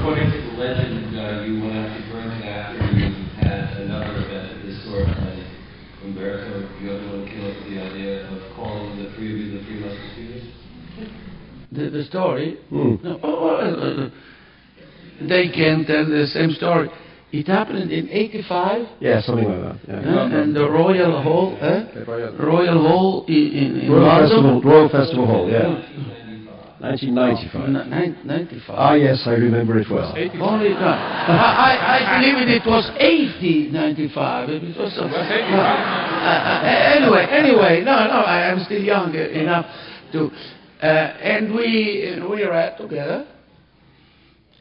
according to the legend, you went out to burn it after you had another event of this sort. Umberto, you want to kill us the idea of calling the three of you the Three Musketeers? The story? No. They can tell the same story. It happened in 85? Yeah, something like that. Yeah. And the Royal Hall, Royal Hall in Royal Festival Hall, yeah. 1995. 95. Ah, yes, I remember it well. Only I believe it was 95. It was anyway, no, I am still young enough to, and we read together.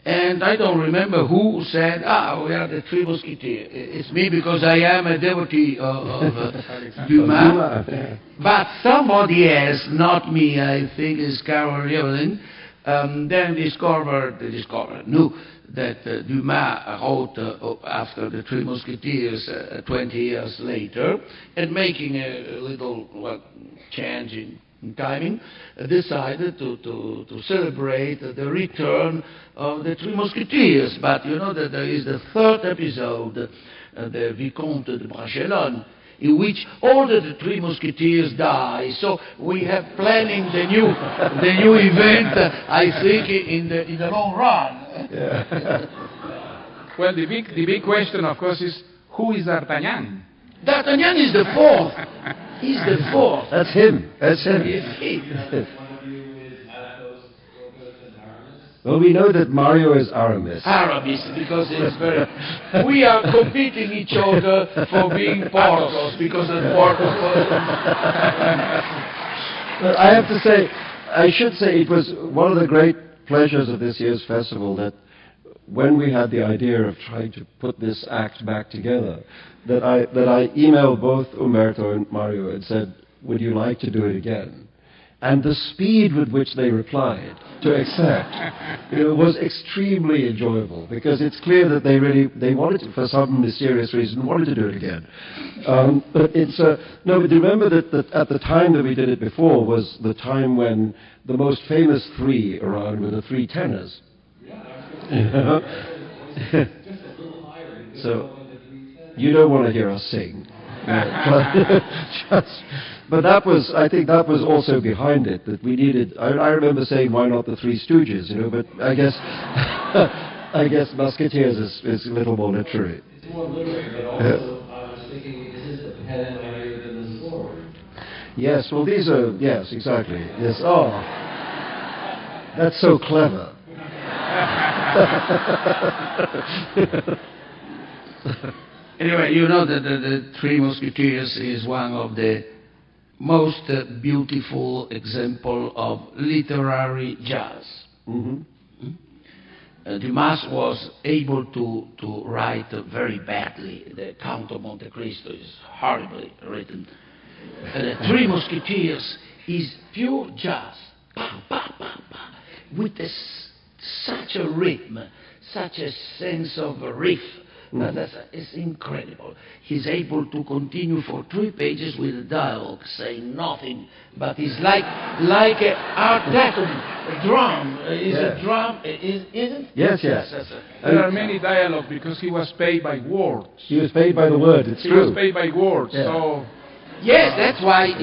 And I don't remember who said, we are the Three Musketeers. It's me because I am a devotee of Dumas. But somebody else, not me, I think is Carol Evelyn, then knew that Dumas wrote after the Three Musketeers 20 years later, and making a little change in timing, decided to celebrate the return of the Three Musketeers. But you know that there is the third episode, the Vicomte de Bragelonne, in which all the Three Musketeers die. So we have planning the new event, I think, in the long run. Yeah. Well, the big question, of course, is who is D'Artagnan? D'Artagnan is the fourth. He's the fourth. That's him. That's him. Well, we know that Mario is Aramis. Aramis, because it's very... We are competing each other for being Porthos, because of Porthos... But I have to say, I should say it was one of the great pleasures of this year's festival that when we had the idea of trying to put this act back together, that I emailed both Umberto and Mario and said, would you like to do it again? And the speed with which they replied to accept, was extremely enjoyable, because it's clear that they wanted to, for some mysterious reason, wanted to do it again. But it's but remember that at the time that we did it before was the time when the most famous three around were the three tenors. So you don't want to hear us sing. But I think that was also behind it, that we needed, I remember saying, why not the Three Stooges, but I guess Musketeers is a little more literary. It's more literary, but also I was thinking, is this the pen higher than the sword? Yes, well these are, yes, exactly. Yes, that's so clever. Anyway, you know that the Three Musketeers is one of the most beautiful example of literary jazz. Mm-hmm. Dumas was able to write very badly. The Count of Monte Cristo is horribly written. The Three Musketeers is pure jazz, with such a rhythm, such a sense of riff. It's incredible. He's able to continue for 3 pages with a dialogue, saying nothing, but it's like a art deco, a drum. A drum? Is it? Yes. There are many dialogues because he was paid by words. He was paid by the word. It's true. He was paid by words. Yeah. So. Yes, that's why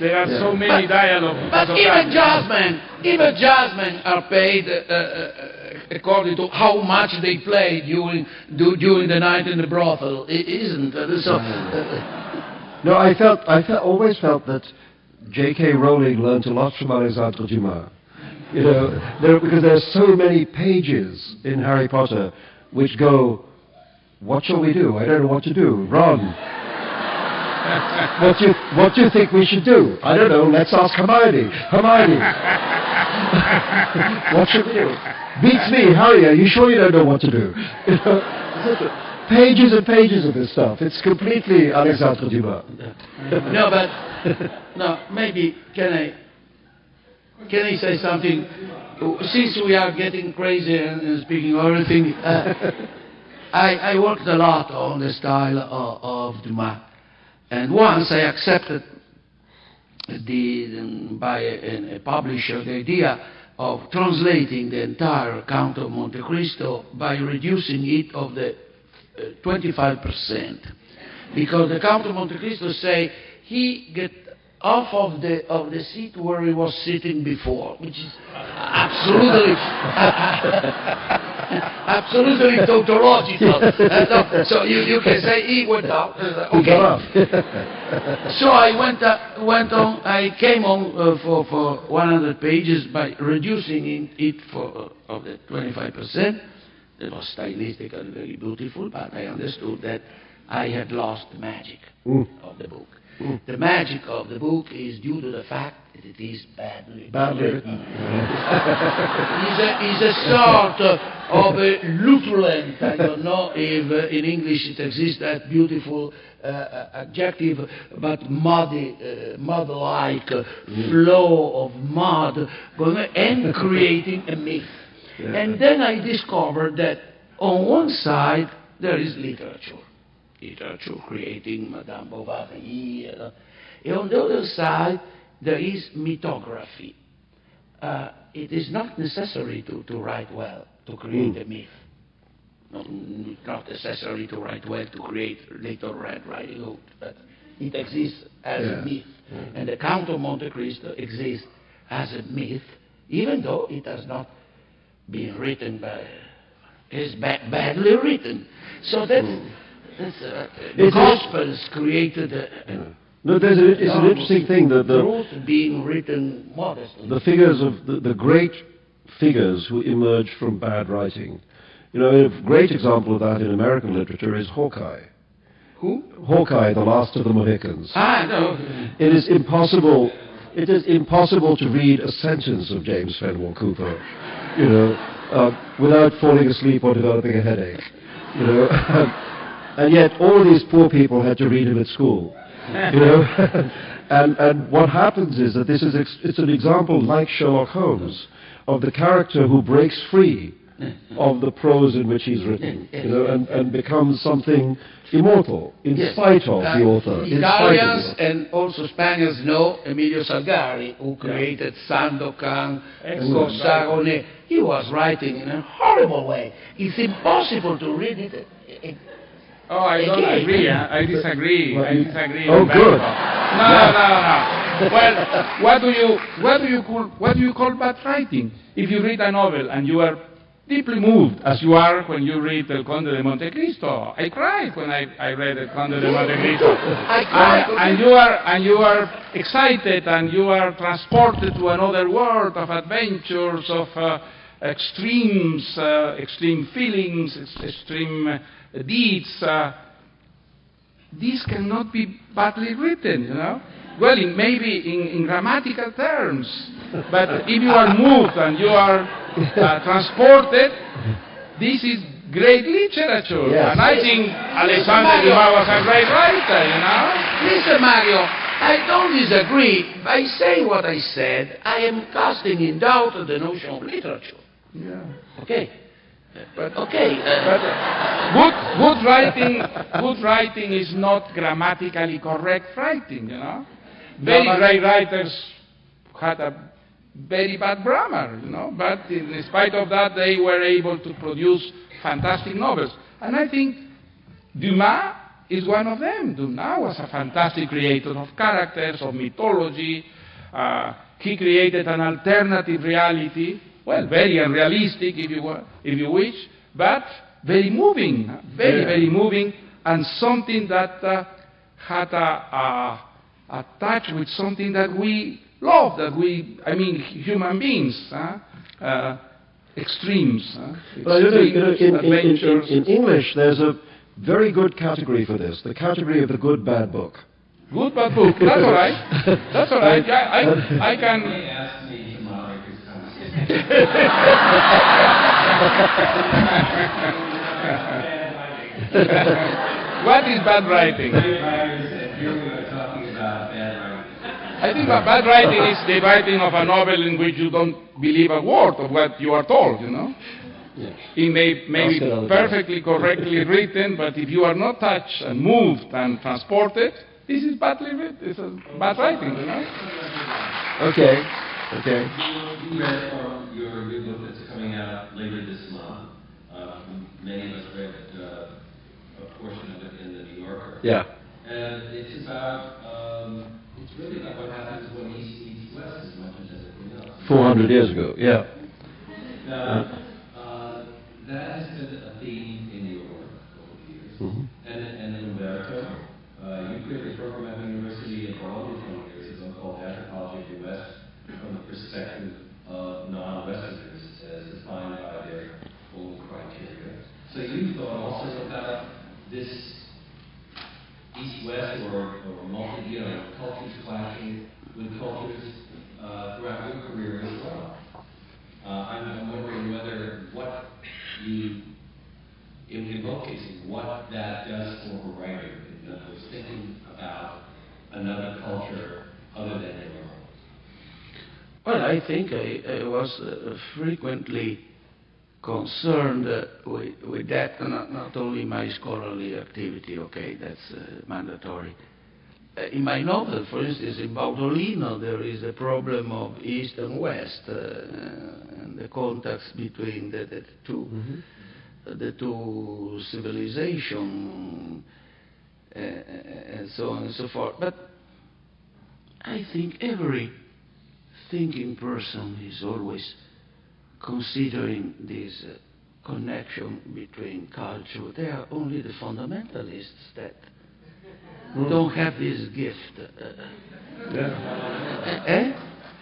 there are so many dialogues. But even jazzmen are paid according to how much they play during the night in the brothel, isn't it? So, no, I always felt that J.K. Rowling learned a lot from Alexandre Dumas. Because there are so many pages in Harry Potter which go, what shall we do? I don't know what to do. Ron. What do you think we should do? I don't know. Let's ask Hermione. What should we do? Beats me, Harry. Are you sure you don't know what to do? Pages and pages of this stuff. It's completely Alexandre Dumas. Maybe can I say something? Since we are getting crazy and speaking of everything, I worked a lot on the style of Dumas. And once I accepted by a publisher the idea of translating the entire Count of Monte Cristo by reducing it of the 25%, because the Count of Monte Cristo say he get off of the seat where he was sitting before, which is absolutely absolutely tautological. So you can say he went up. Okay. So I went on. I came on for 100 pages by reducing it of the 25%. It was stylistically very beautiful, but I understood that I had lost the magic of the book. The magic of the book is due to the fact that it is badly written. It's a sort of a lutulent, I don't know if in English it exists that beautiful adjective, but mud-like flow of mud going and creating a myth. Yeah. And then I discovered that on one side there is literature creating Madame Bovary, and on the other side there is mythography. It is not necessary to write well to create a myth. Not necessary to write well to create Little Red Riding Hood, but it exists as a myth. And the Count of Monte Cristo exists as a myth, even though it has not been written by, it's badly written. So that's the Gospels created no, it's an interesting thing that truth being written modestly. The figures of the great figures who emerged from bad writing. You know, a great example of that in American literature is Hawkeye. Who? Hawkeye, the last of the Mohicans. No. It is impossible to read a sentence of James Fenimore Cooper, you know, without falling asleep or developing a headache, you know. And yet all these poor people had to read him at school, you know. and what happens is that it's an example, like Sherlock Holmes, of the character who breaks free of the prose in which he's written, you know, and becomes something immortal in spite of the author. Italians and also Spaniards know Emilio Salgari, who created Sandokan, Corsagone. He was writing in a horrible way. It's impossible to read it. Oh, I don't agree. I disagree. I disagree. Oh, good. No. Well, what do you call bad writing? If you read a novel and you are deeply moved, as you are when you read El Conde de Monte Cristo. I cried when I read El Conde de Monte Cristo. And you are excited and you are transported to another world of adventures, of extremes, extreme feelings, extreme deeds. These cannot be badly written, you know. Well, maybe in grammatical terms, but if you are moved and you are transported, this is great literature. Yes. And I think Alexander Dumas was a great writer, you know. Mr. Mario, I don't disagree. By saying what I said, I am casting in doubt the notion of literature. Yeah. Okay. But good writing is not grammatically correct writing, you know. Very great writers had a very bad grammar, you know, but in spite of that, they were able to produce fantastic novels. And I think Dumas is one of them. Dumas was a fantastic creator of characters, of mythology. He created an alternative reality. Well, very unrealistic, if you wish, but very moving, very moving, and something that had a touch with something that we love, human beings, extremes, adventures. In English, there's a very good category for this, the category of the good bad book. Good bad book, that's all right. That's all right. I can. What is bad writing? I think bad writing is the writing of a novel in which you don't believe a word of what you are told, you know. Yes. It may be perfectly correctly written, but if you are not touched and moved and transported, this is badly written. This is bad writing, you know. Okay. You read Many of us read a portion of it in the New Yorker. Yeah. And it's really about what happens when East meets West as much as anything else. 400 years ago, yeah. Now, that has been a theme in your work over the years. Mm-hmm. And in Umberto, you created a program at the University of Bologna 20 years ago called Anthropology of the West from the perspective of non-Westerners as defined by their own criteria. So you thought also about this East-West or multi, cultures clashing with cultures throughout your career as well. I'm wondering whether what you, in both cases, what that does for a writer, in other words, thinking about another culture other than your own. Well, I think I was frequently concerned with that, not only my scholarly activity, okay, that's mandatory. In my novel, for instance, in Baudolino, there is a problem of East and West, and the contacts between the two, the two civilizations, and so on and so forth. But I think every thinking person is always considering this connection between culture. They are only the fundamentalists that don't have this gift.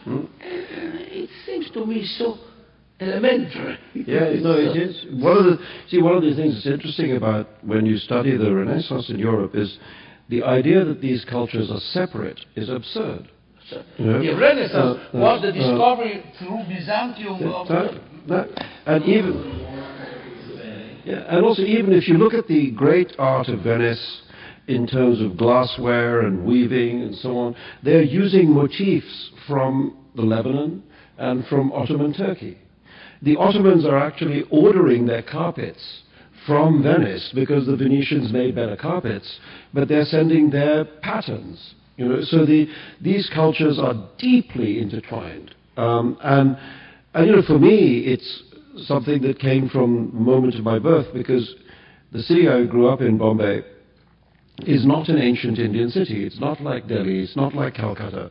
It seems to me so elementary. Yeah, no, it is. One of the things that's interesting about when you study the Renaissance in Europe is the idea that these cultures are separate is absurd. The Renaissance was the discovery through Byzantium and also even if you look at the great art of Venice in terms of glassware and weaving and so on, they're using motifs from the Lebanon and from Ottoman Turkey. The Ottomans are actually ordering their carpets from Venice because the Venetians made better carpets, but they're sending their patterns. So these cultures are deeply intertwined. And for me, it's something that came from the moment of my birth, because the city I grew up in, Bombay, is not an ancient Indian city. It's not like Delhi. It's not like Calcutta.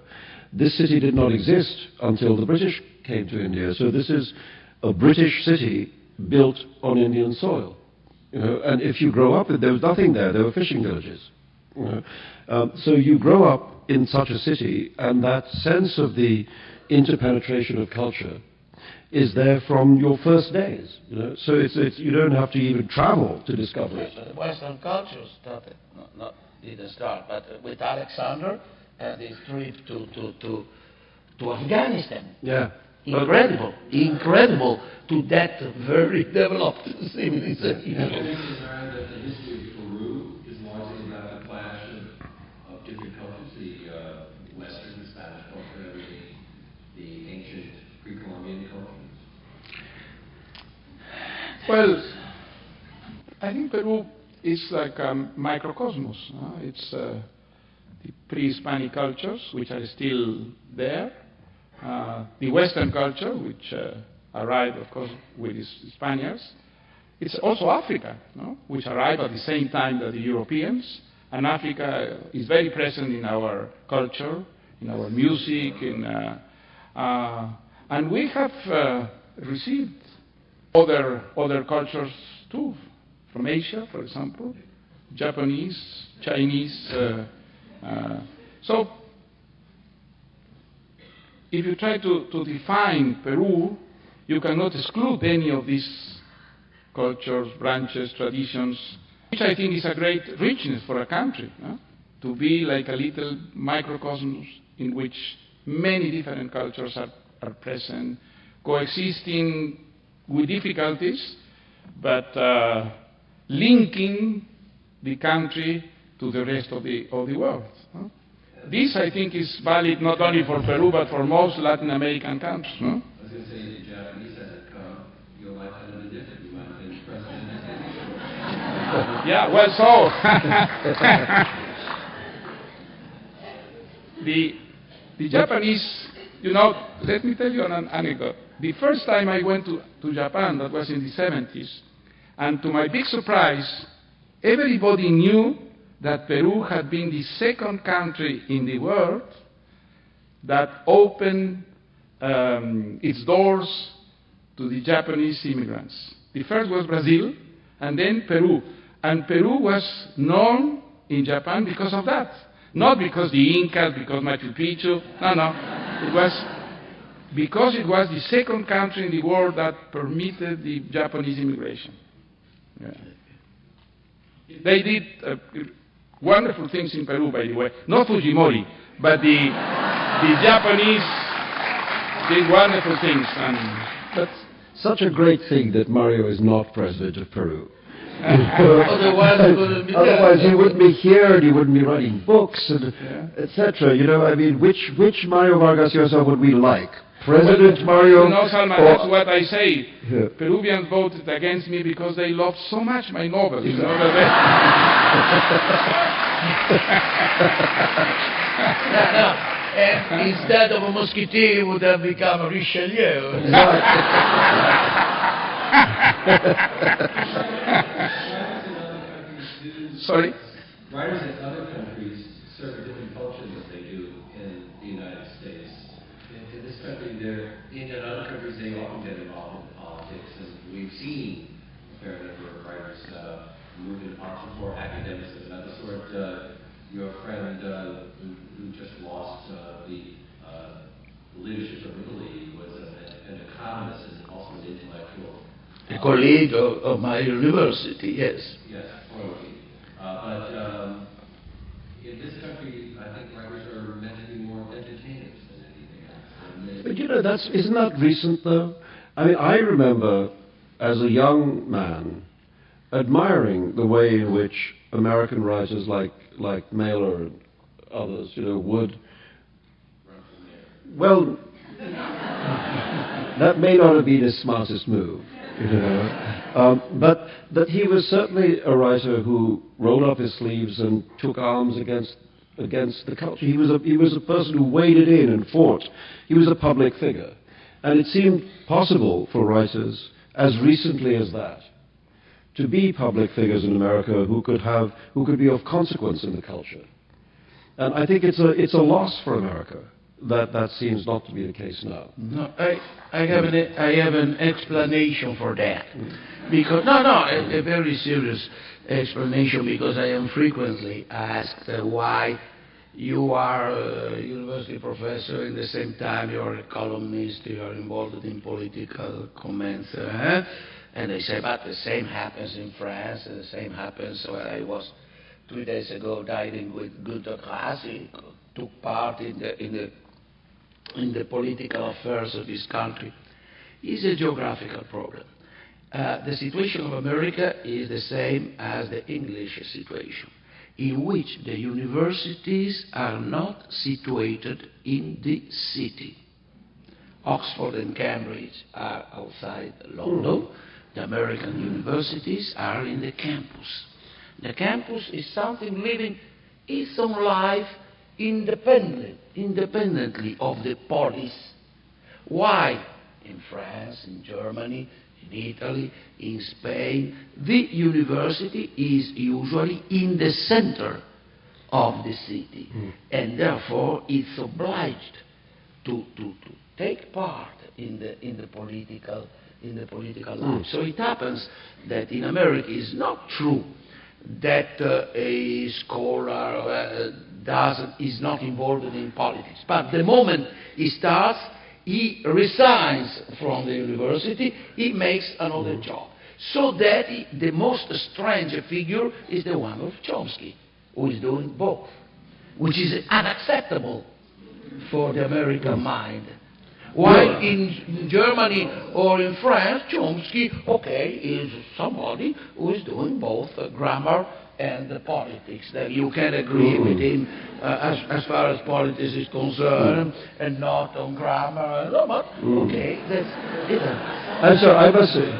This city did not exist until the British came to India. So this is a British city built on Indian soil. And if you grow up, there was nothing there. There were fishing villages. So you grow up in such a city, and that sense of the interpenetration of culture is there from your first days. So you don't have to even travel to discover it. The Western culture started, didn't start, but with Alexander and his trip to Afghanistan. Yeah. Incredible to that very developed civilization. Have you learned that the history of Peru is largely about the clash of different cultures, the Western, the Spanish culture, and the ancient pre-Columbian cultures? Well, I think Peru is like a microcosmos. It's the pre-Hispanic cultures, which are still there. The Western culture, which arrived, of course, with the Spaniards. It's also Africa, which arrived at the same time that the Europeans. And Africa is very present in our culture, in our music, and we have received other cultures too, from Asia, for example, Japanese, Chinese. So if you try to define Peru, you cannot exclude any of these cultures, branches, traditions, which I think is a great richness for a country, to be like a little microcosmos in which many different cultures are present, coexisting with difficulties, but linking the country to the rest of the world. This, I think, is valid not only for Peru, but for most Latin American countries. I was going to say, the Japanese hasn't come. Your life had been different. You might have been president. Yeah, well, so the Japanese, let me tell you an anecdote. The first time I went to Japan, that was in the 70s, And to my big surprise, everybody knew that Peru had been the second country in the world that opened its doors to the Japanese immigrants. The first was Brazil, and then Peru. And Peru was known in Japan because of that. Not because the Incas, because Machu Picchu, no. It was because it was the second country in the world that permitted the Japanese immigration. Yeah. They did wonderful things in Peru, by the way. Not Fujimori, but the Japanese did wonderful things. That's such a great thing that Mario is not president of Peru. Otherwise, he wouldn't be here, and he wouldn't be writing books, and etc. You know, I mean, which Mario Vargas Llosa would we like? President Mario? You know, Salman, that's what I say. Yeah. Peruvians voted against me because they loved so much my novels. You know, And instead of a Musketeer, you would have become a Richelieu. Sorry? Writers in other countries serve a different function than they do in the United States. In this country, in other countries, they often get involved in politics, and we've seen a fair number of writers move into politics for academics of another sort. Your friend who just lost the leadership of Italy was an economist and also an intellectual. A colleague of my university, yes. Yes, probably. But in this country, I think writers are meant to be more entertainers than anything else. But you know, isn't that recent, though? I mean, I remember as a young man admiring the way in which American writers like Mailer and others, you know, would. Well, that may not have been his smartest move, you know. But that he was certainly a writer who rolled up his sleeves and took arms against the culture. He was a person who waded in and fought. He was a public figure, and it seemed possible for writers as recently as that to be public figures in America who could be of consequence in the culture. And I think it's a loss for America that seems not to be the case now. No, I have an explanation for that. Because a very serious explanation, because I am frequently asked why you are a university professor, in the same time you are a columnist, you are involved in political comments. And they say, but the same happens in France, and the same happens when I was 3 days ago dining with Günter Grass. He took part in the political affairs of this country. It's a geographical problem. The situation of America is the same as the English situation, in which the universities are not situated in the city. Oxford and Cambridge are outside London. The American universities are in the campus. The campus is something living its own life independently of the polis. Why? In France, in Germany, in Italy, in Spain, the university is usually in the center of the city, and therefore it's obliged to take part in the political life. So it happens that in America it's not true that a scholar is not involved in politics. But the moment he starts, he resigns from the university, he makes another job. So that the most strange figure is the one of Chomsky, who is doing both, which is unacceptable for the American mind. While in Germany or in France, Chomsky, is somebody who is doing both grammar and politics. That you can agree with him as far as politics is concerned, and not on grammar. But that's it. I'm sorry, I must say.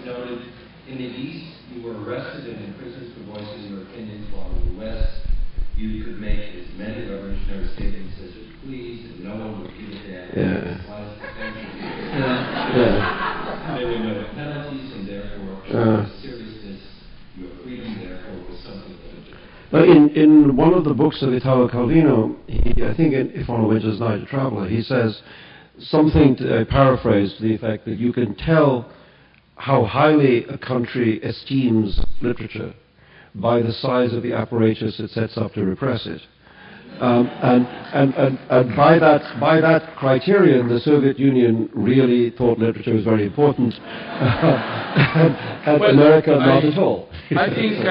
Noted in the East, you were arrested and imprisoned for voicing your opinions, while in the West, you could make as many revolutionary statements as you please, and no one would give it the slightest attention. There were no penalties, and therefore, your seriousness, your freedom, therefore, was something legitimate. But in one of the books of Italo Calvino, I think If on a Winter's Night a Traveler, he says something, I paraphrase, to the effect that you can tell how highly a country esteems literature by the size of the apparatus it sets up to repress it. And by that criterion, the Soviet Union really thought literature was very important, and America not at all. I think,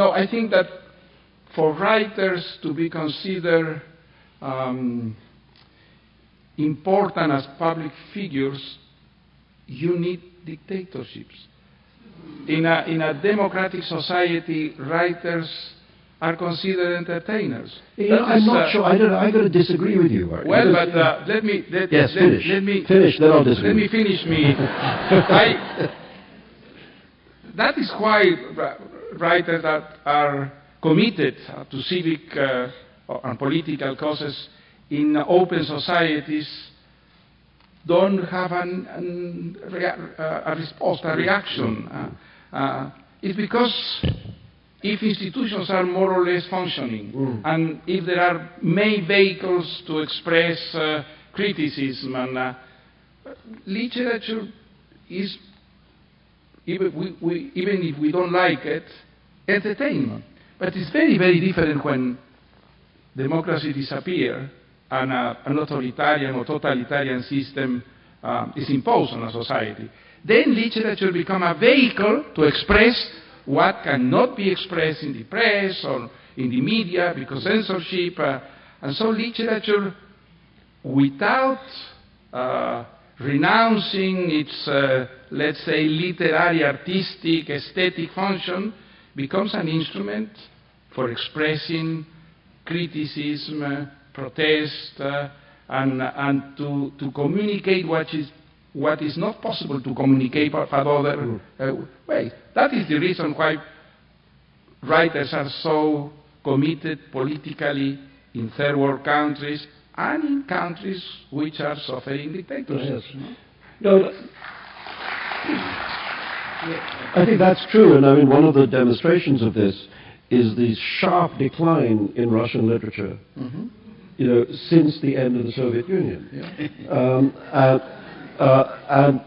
I think that for writers to be considered important as public figures, you need dictatorships. In a democratic society, writers are considered entertainers. I'm not sure. I'm going to disagree with you. Well, but let me finish. Then I'll disagree. Let me finish. That is why writers that are committed to civic and political causes in open societies don't have a response, a reaction. It's because if institutions are more or less functioning, and if there are main vehicles to express criticism, and literature is, even if we don't like it, entertainment. But it's very, very different when democracy disappears and an authoritarian or totalitarian system is imposed on a society. Then literature becomes a vehicle to express what cannot be expressed in the press or in the media because censorship. And so literature, without renouncing its, let's say, literary, artistic, aesthetic function, becomes an instrument for expressing criticism, protest, and to communicate what is not possible to communicate by other ways. That is the reason why writers are so committed politically in third world countries and in countries which are suffering dictatorships. Yes. No, I think that's true, and I mean one of the demonstrations of this is the sharp decline in Russian literature. Since the end of the Soviet Union. And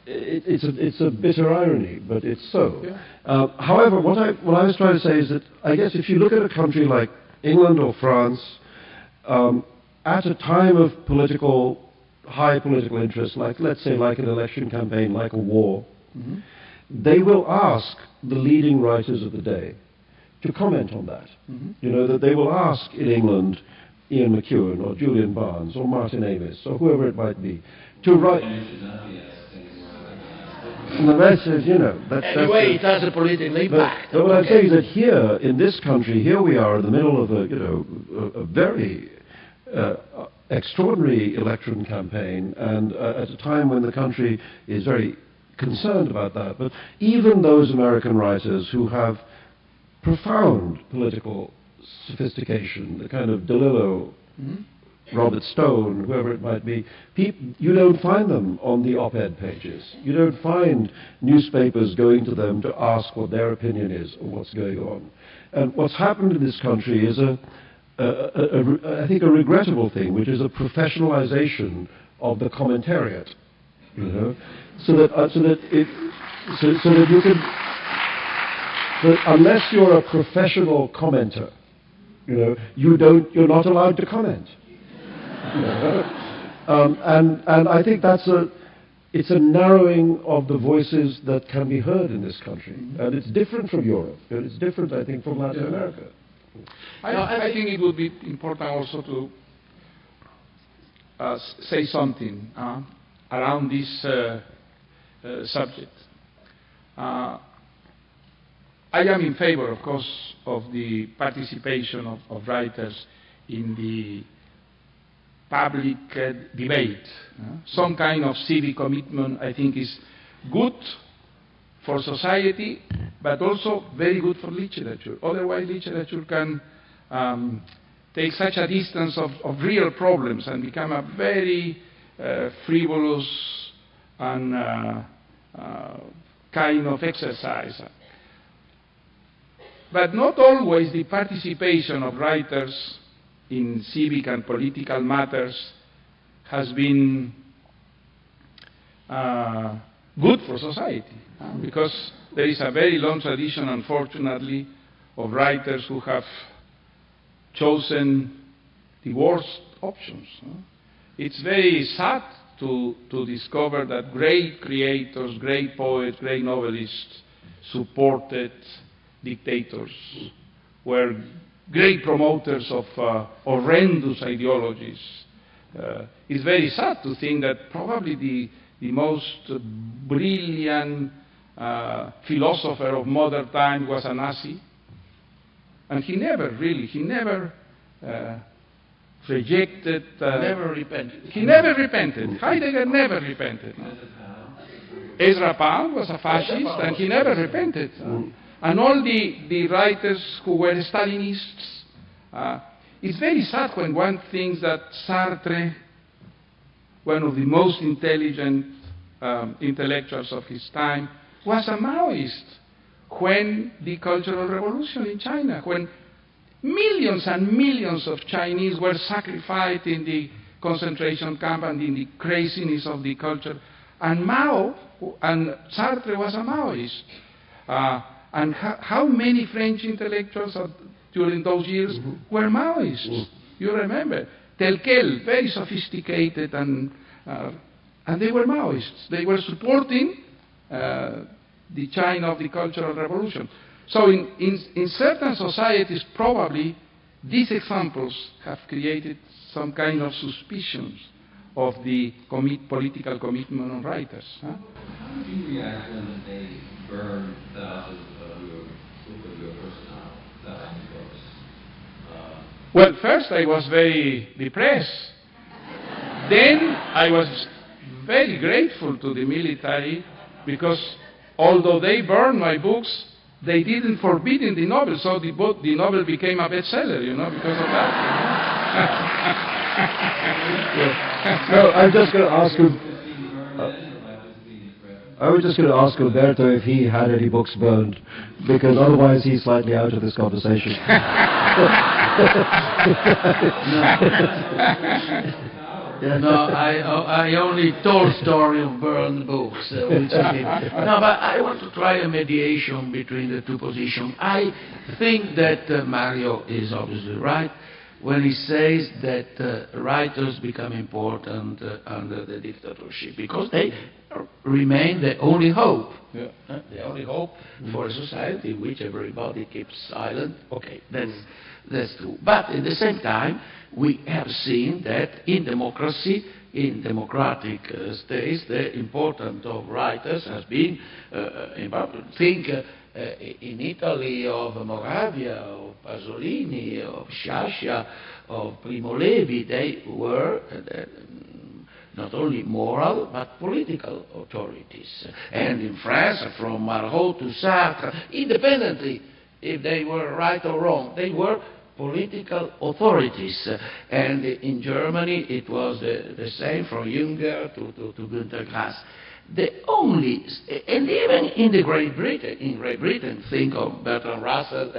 it's a bitter irony, but it's so. However, what I was trying to say is that I guess if you look at a country like England or France, at a time of high political interest, let's say like an election campaign, like a war, they will ask the leading writers of the day to comment on that. That they will ask in England Ian McEwan or Julian Barnes or Martin Amis or whoever it might be to write. And the rest is, anyway, it has a political impact. But what I'm saying is that here, in this country, here we are in the middle of a very extraordinary election campaign, and at a time when the country is very concerned about that. But even those American writers who have profound political sophistication, the kind of DeLillo, Robert Stone, whoever it might be, you don't find them on the op-ed pages. You don't find newspapers going to them to ask what their opinion is of what's going on. And what's happened in this country is I think a regrettable thing, which is a professionalization of the commentariat, so that you can. But unless you're a professional commenter, you're not allowed to comment. And I think it's a narrowing of the voices that can be heard in this country, and it's different from Europe. It's different, I think, from Latin America. I think it would be important also to say something around this subject. I am in favor, of course, of the participation of writers in the public debate. Some kind of civic commitment, I think, is good for society but also very good for literature. Otherwise, literature can take such a distance of real problems and become a very frivolous and kind of exercise. But not always the participation of writers in civic and political matters has been good for society, because there is a very long tradition, unfortunately, of writers who have chosen the worst options. It's very sad to discover that great creators, great poets, great novelists supported dictators, were great promoters of horrendous ideologies. It's very sad to think that probably the most brilliant philosopher of modern time was a Nazi, and he never rejected. Never repented. He never repented. Heidegger never repented. Ezra Pound was a fascist, and he never repented. And all the writers who were Stalinists. It's very sad when one thinks that Sartre, one of the most intelligent intellectuals of his time, was a Maoist when the Cultural Revolution in China, when millions and millions of Chinese were sacrificed in the concentration camp and in the craziness of the culture. And Sartre was a Maoist. And how many French intellectuals during those years were Maoists? You remember. Telquel, very sophisticated, and they were Maoists. They were supporting the China of the Cultural Revolution. So in certain societies, probably, these examples have created some kind of suspicions of the political commitment of writers. How did you react when they burned thousands of your personal, thousands of books? Well, first I was very depressed. Then I was very grateful to the military, because although they burned my books, they didn't forbid the novel, so the novel became a bestseller, because of that. No, I'm just going to ask him. I was just going to ask Umberto if he had any books burned, because otherwise he's slightly out of this conversation. No, I only told story of burned books. Which no, but I want to try a mediation between the two positions. I think that Mario is obviously right when he says that writers become important under the dictatorship, because they remain the only hope. Yeah. The only hope for a society in which everybody keeps silent. Okay, that's true. But at the same time, we have seen that in democracy, in democratic states, the importance of writers has been important. Think in Italy of Moravia, of Pasolini, of Sciascia, of Primo Levi. They were not only moral but political authorities. And in France, from Marot to Sartre, independently, if they were right or wrong, they were political authorities. And in Germany, it was the same, from Jünger to Günter Grass. The only, and even in Great Britain, think of Bertrand Russell,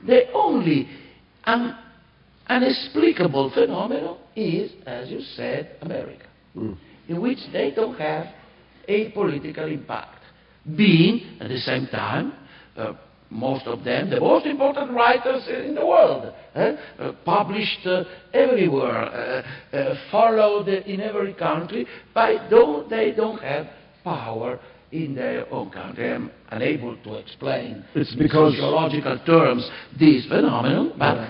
the only inexplicable phenomenon is, as you said, America, in which they don't have a political impact, being at the same time most of them the most important writers in the world, published everywhere, followed in every country, but they don't have power in their own country. I'm unable to explain in sociological terms this phenomenon, but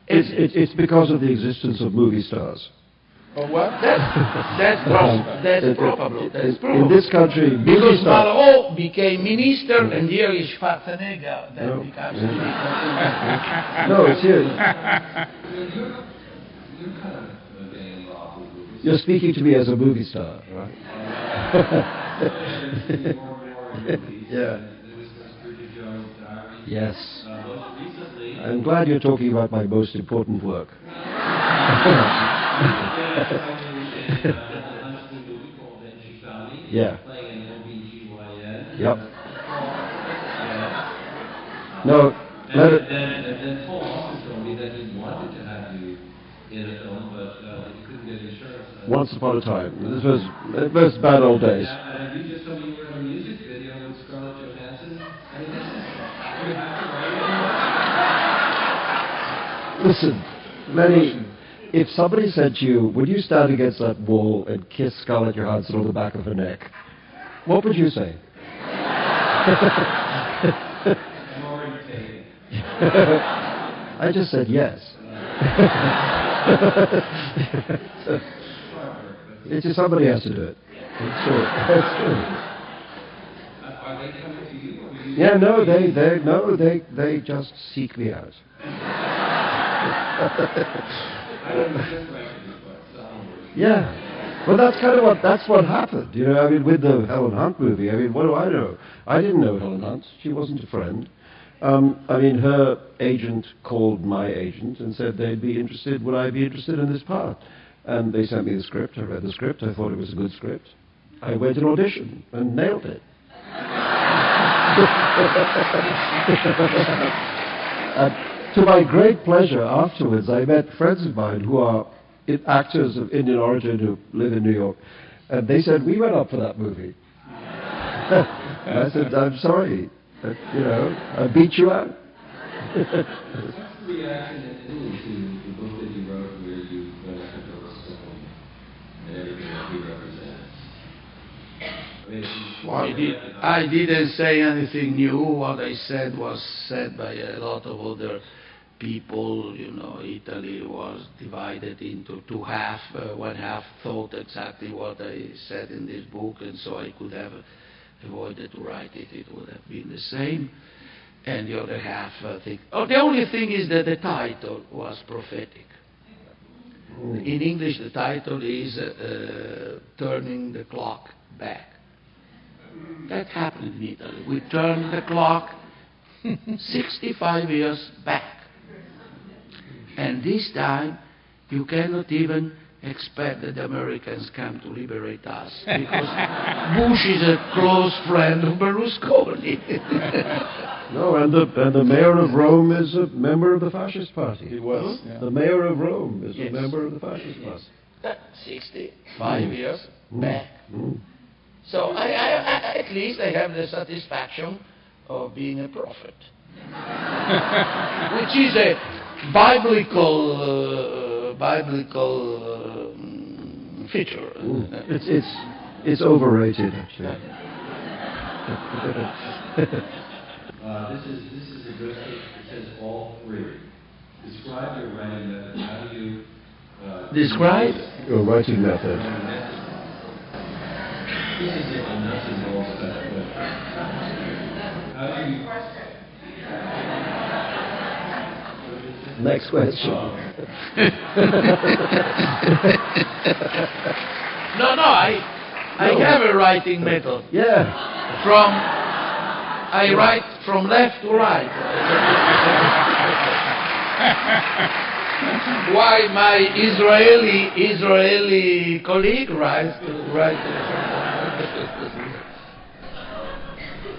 it's because of the existence of movie stars. Oh, what? That's probable. In this country, because Marot became minister, and here is Schwarzenegger that becomes minister. No, it's serious. You're kind of getting involved with movies. You're speaking to me as a movie star, right? More and more movies. Yeah. There was Yes. Most recently, I'm glad you're talking about my most important work. Yeah. Playing an OBGYN. Yep. Yeah. No, let it. And then Paul also told me that he wanted to have you in a film, but he couldn't get insurance. Once upon a time. It was bad old days. Yeah, and you just told me you were in a music video with Scarlett Johansson. I mean, you have to write it. Listen, Lenny, if somebody said to you, would you stand against that wall and kiss Scarlett Johansson on the back of her neck? What would you say? I'm already taken. I just said yes. It's just somebody has to do it. It's true. It's true. Are they coming to you? Or do you Yeah, no, they just seek me out. Yeah. Well, that's what happened. You know, I mean, with the Helen Hunt movie, I mean, what do I know? I didn't know Helen Hunt. She wasn't a friend. I mean, her agent called my agent and said would I be interested in this part? And they sent me the script. I read the script. I thought it was a good script. I went and auditioned and nailed it. To my great pleasure, afterwards, I met friends of mine who are actors of Indian origin who live in New York, and they said, we went up for that movie. And I said, I'm sorry, but, I beat you out. What's the reaction in Italy to the book that you wrote where you went after Rushdie and everything that he represents? I didn't say anything new. What I said was said by a lot of other people. Italy was divided into two halves. One half thought exactly what I said in this book, and so I could have avoided to write it. It would have been the same. And the other half think. Oh, the only thing is that the title was prophetic. In English, the title is Turning the Clock Back. That happened in Italy. We turned the clock 65 years back. And this time, you cannot even expect that the Americans come to liberate us, because Bush is a close friend of Berlusconi. No, and the mayor of Rome is a member of the fascist party. He was. Yeah. The mayor of Rome is Yes. a member of the fascist party. 65 years back. So I, at least I have the satisfaction of being a prophet, which is a biblical feature. It's overrated, actually. This is addressed. It says all three. Describe your writing method. How do you Describe? Your writing method. This is the nuts and bolts stuff, but how do you? Next question. No, I have a writing method. Yeah. I write from left to right. Why my Israeli colleague writes to right.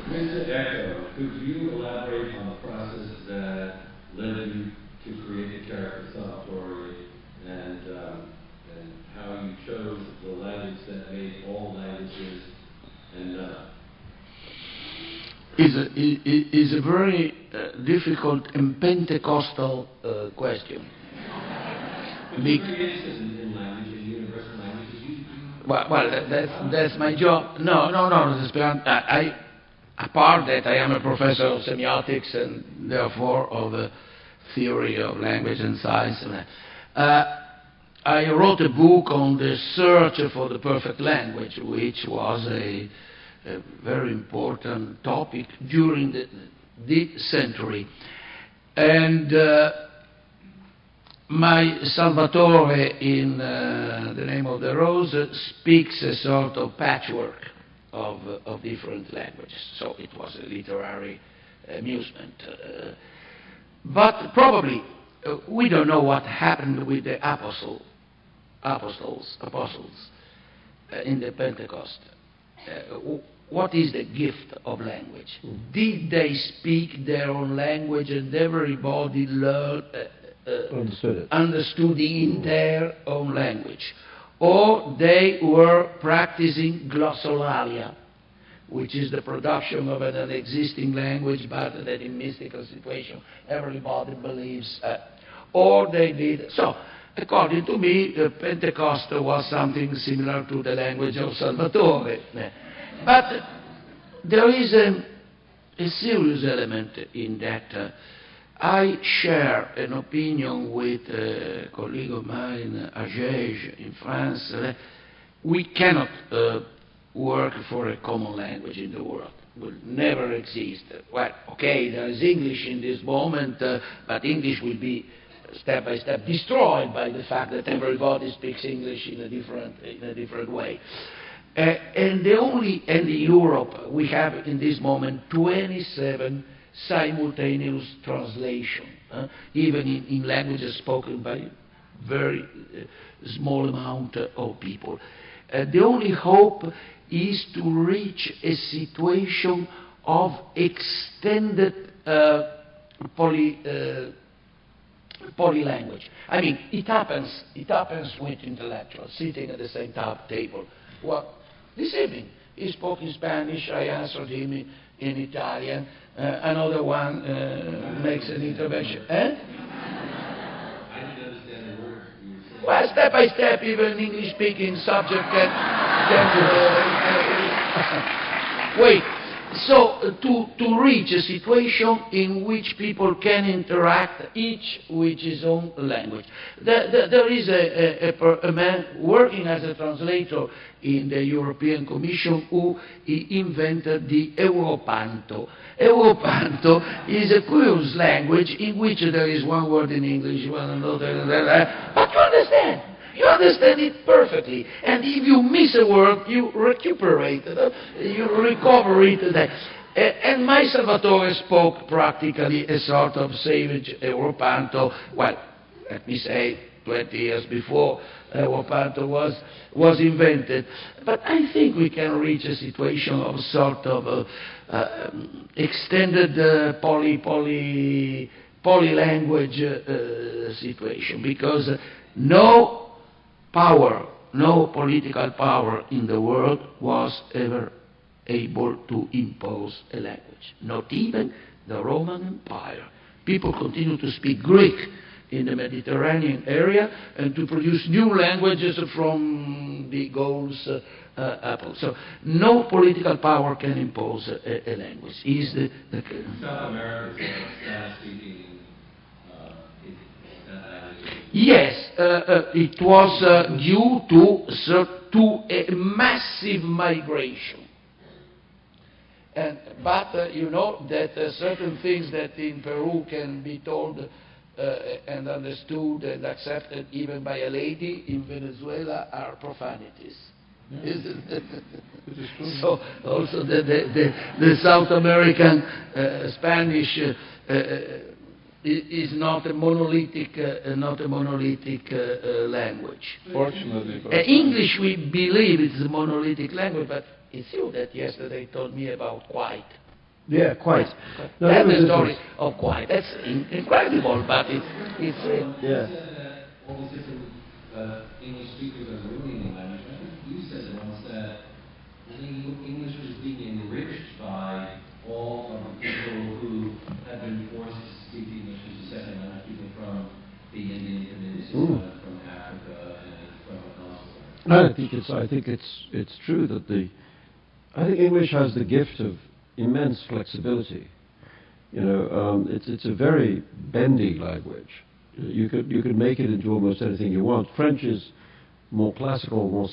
Mr. Echo, could you elaborate on the process that led you to create the character thought story and how you chose the language that made all languages and none? Is a very difficult and Pentecostal question. You're creative in language, in universal languages. Well, that's my job. No. Apart that I am a professor of semiotics and therefore of the theory of language and science, I wrote a book on the search for the perfect language, which was a very important topic during the century. And my Salvatore in The Name of the Rose speaks a sort of patchwork of different languages. So it was a literary amusement. But probably we don't know what happened with the apostles in the Pentecost. What is the gift of language? Did they speak their own language and everybody learned, understood in their own language? Or they were practicing glossolalia, which is the production of an existing language, but that in mystical situation everybody believes. Or they did. So, according to me, Pentecost was something similar to the language of Salvatore. But there is a serious element in that. I share an opinion with a colleague of mine, Agege, in France. We cannot work for a common language in the world. It will never exist. Well, okay, there is English in this moment, but English will be step by step destroyed by the fact that everybody speaks English in a different way. And in Europe, we have in this moment 27 simultaneous translation, even in languages spoken by very small amount of people. The only hope is to reach a situation of extended polylanguage. I mean, it happens with intellectuals sitting at the same table. Well, this evening he spoke in Spanish, I answered him in Italian, another one makes an intervention. I didn't understand the word you were saying. Well, step by step, even English-speaking subject can wait. So to reach a situation in which people can interact, each with his own language. There is a man working as a translator in the European Commission who invented the Europanto. Europanto is a curious language in which there is one word in English, one another, but you understand. You understand it perfectly. And if you miss a word, you recuperate it, you recover it. And my Salvatore spoke practically a sort of savage Europanto. Well, let me say, 20 years before Europanto was invented. But I think we can reach a situation of sort of extended polylanguage situation, because no political power in the world was ever able to impose a language, not even the Roman Empire. People continue to speak Greek in the Mediterranean area and to produce new languages from the Gauls apple. So no political power can impose a language. South America is Spanish-speaking. Yes, it was due to a massive migration. But you know that certain things that in Peru can be told and understood and accepted even by a lady in Venezuela are profanities. So also the South American Spanish is not a monolithic language. Fortunately. English, we believe it's a monolithic language, but it's you that yesterday told me about quite. Yeah, quite. No, That's the story of quite. That's incredible, but it's yeah. All these different English speakers are ruining the language. I think you said once that I think English was being enriched by all of the people who have been forced to speak English as a second language, people from the Indian Peninsula, from Africa, and from elsewhere. I think it's true that I think English has the gift of immense flexibility. You know, it's a very bendy language. You could make it into almost anything you want. French is more classical, more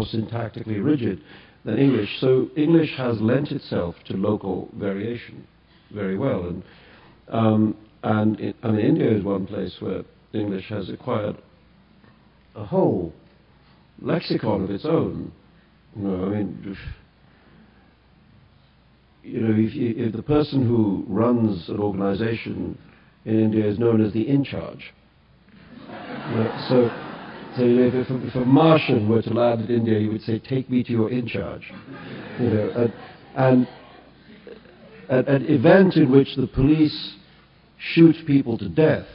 syntactically rigid than English. So English has lent itself to local variation very well. And India is one place where English has acquired a whole lexicon of its own. You know, I mean, if the person who runs an organization in India is known as the in charge. So if a Martian were to land in India, he would say, "Take me to your in charge." And an event in which the police shoot people to death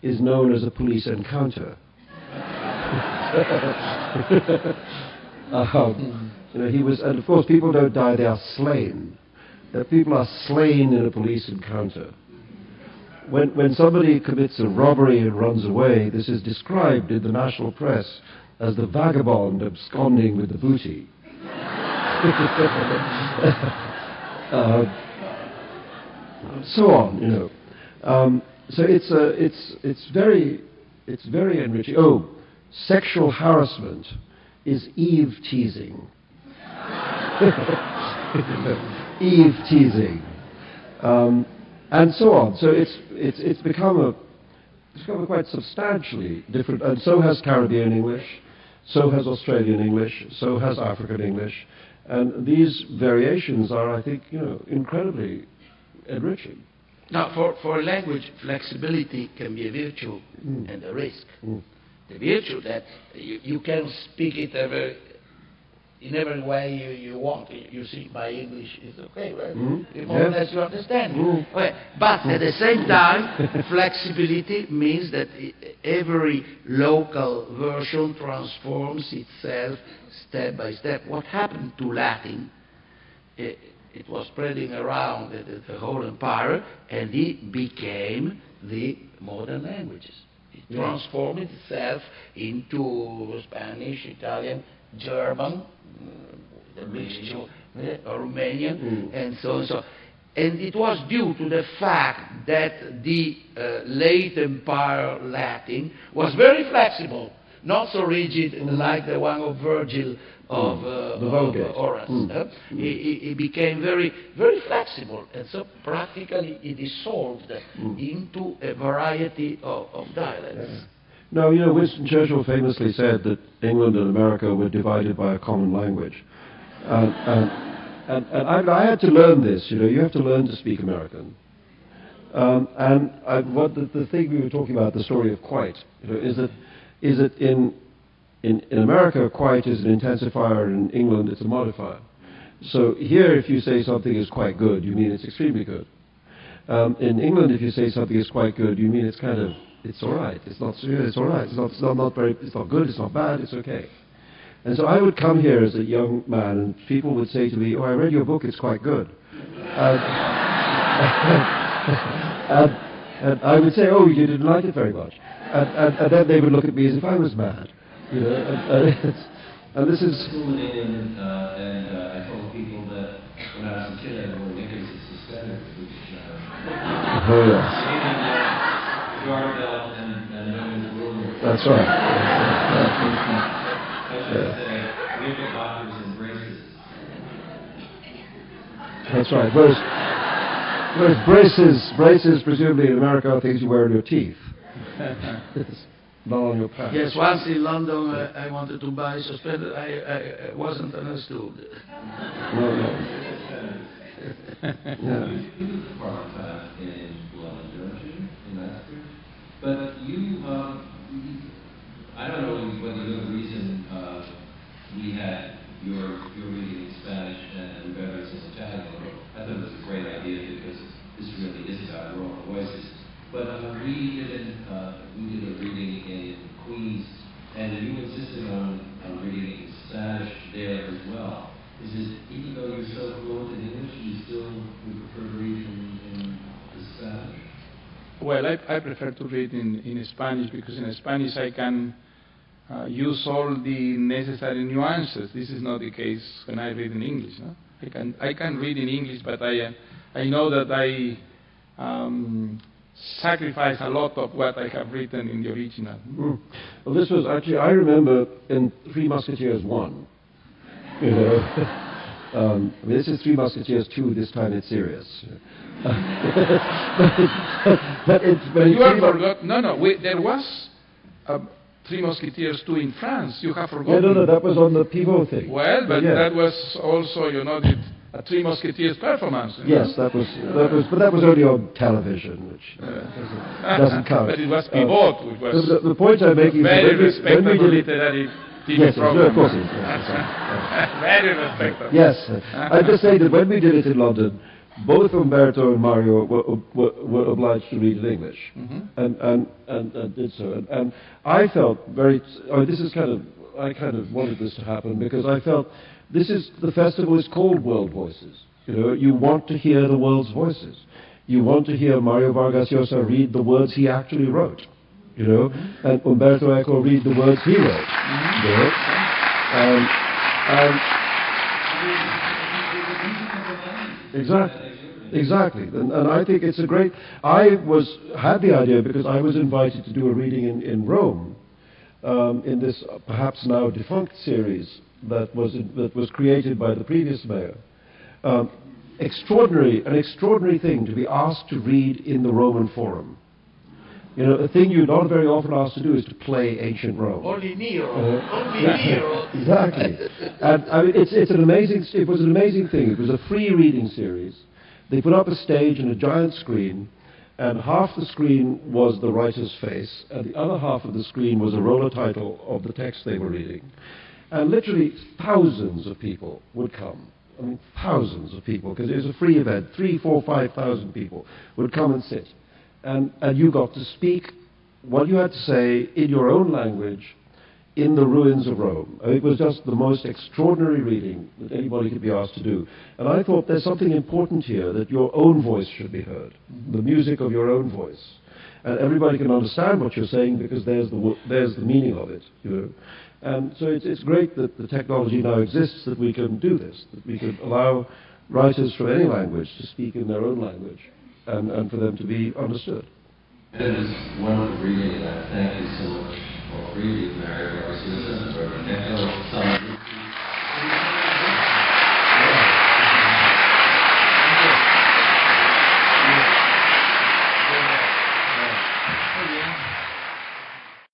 is known as a police encounter. He was, and of course, people don't die; they are slain. People are slain in a police encounter. When somebody commits a robbery and runs away, this is described in the national press as the vagabond absconding with the booty. So on, so it's very enriching. Oh, sexual harassment is Eve teasing. Eve teasing, and so on. So it's become a quite substantially different, and so has Caribbean English, so has Australian English, so has African English, and these variations are, I think, incredibly enriching. Now, for language, flexibility can be a virtue and a risk. The virtue that you can speak it in every way you want. You see, my English is okay, right? More or less you understand. Okay. But at the same time, flexibility means that every local version transforms itself step by step. What happened to Latin? It was spreading around the whole empire, and it became the modern languages. It transformed itself into Spanish, Italian, German, the mixture, Romanian, and so on. And it was due to the fact that the late empire Latin was very flexible, not so rigid like the one of Virgil of Horace. It became very, very flexible, and so practically it dissolved into a variety of dialects. No, Winston Churchill famously said that England and America were divided by a common language. And I had to learn this, you have to learn to speak American. And the thing we were talking about, the story of quite, is that in America, quite is an intensifier, in England it's a modifier. So here, if you say something is quite good, you mean it's extremely good. In England, if you say something is quite good, you mean it's kind of, it's all right. It's not all right. It's not good. It's not bad. It's okay. And so I would come here as a young man, and people would say to me, "Oh, I read your book. It's quite good." And I would say, "Oh, you didn't like it very much." And then they would look at me as if I was mad, And this is. And I told people that when I was a kid, I wore knickers and suspenders, which. Oh yes. Guard belt and women's ruler. That's right. I should say, wicked boxers and braces. That's right. Whereas braces presumably in America are things you wear in your teeth. Not on your pants. Yes, once in London I wanted to buy suspended. I wasn't understood. No. Part-time in London, don't you? In Leicester? But you, I don't know whether you have a reason we had your reading in Spanish and Vargas in Italian. I thought it was a great idea because this really is about rural voices. But we did a reading in Queens, and you insisted on reading it in Spanish there as well. Is it, even though you're so fluent in English, you still would prefer to read in the Spanish? Well, I prefer to read in Spanish because in Spanish I can use all the necessary nuances. This is not the case when I read in English. No? I can read in English, but I know that I sacrifice a lot of what I have written in the original. Well, this was actually, I remember in Three Musketeers 1. This is Three Musketeers 2, this time it's serious. You are forgot. No, there was Three Musketeers 2 in France. You have Yeah, forgotten. no, that was on the pivot thing. Well, but yeah. that was also, a Three Musketeers performance. Yes, that was, but that was only on television, which doesn't count. But it was pivot, which was the point I'm making very is that respectable when we did it, literary TV yes, program. of course it is. Yes, Very respectable. yes. I just say that when we did it in London, both Umberto and Mario were obliged to read in English, and did so. And I felt very. I kind of wanted this to happen because I felt the festival is called World Voices. You want to hear the world's voices. You want to hear Mario Vargas Llosa read the words he actually wrote. And Umberto Eco read the words he wrote. Exactly. And I think it's a great. I had the idea because I was invited to do a reading in Rome, in this perhaps now defunct series that was created by the previous mayor. An extraordinary thing to be asked to read in the Roman Forum. A thing you're not very often asked to do is to play ancient Rome. Only Nero. Only Nero. Exactly. And I mean, it was an amazing thing. It was a free reading series. They put up a stage and a giant screen, and half the screen was the writer's face, and the other half of the screen was a roller title of the text they were reading. And literally thousands of people would come. I mean, thousands of people, because it was a free event. 3,000, 4,000, 5,000 people would come and sit. And you got to speak what you had to say in your own language in the ruins of Rome. It was just the most extraordinary reading that anybody could be asked to do. And I thought there's something important here, that your own voice should be heard, the music of your own voice. And everybody can understand what you're saying because there's the meaning of it. And so it's great that the technology now exists that we can do this, that we can allow writers from any language to speak in their own language and for them to be understood. It is wonderful reading that. Thank you so much for reading, Mario Vargas Llosa, for Umberto, Salman.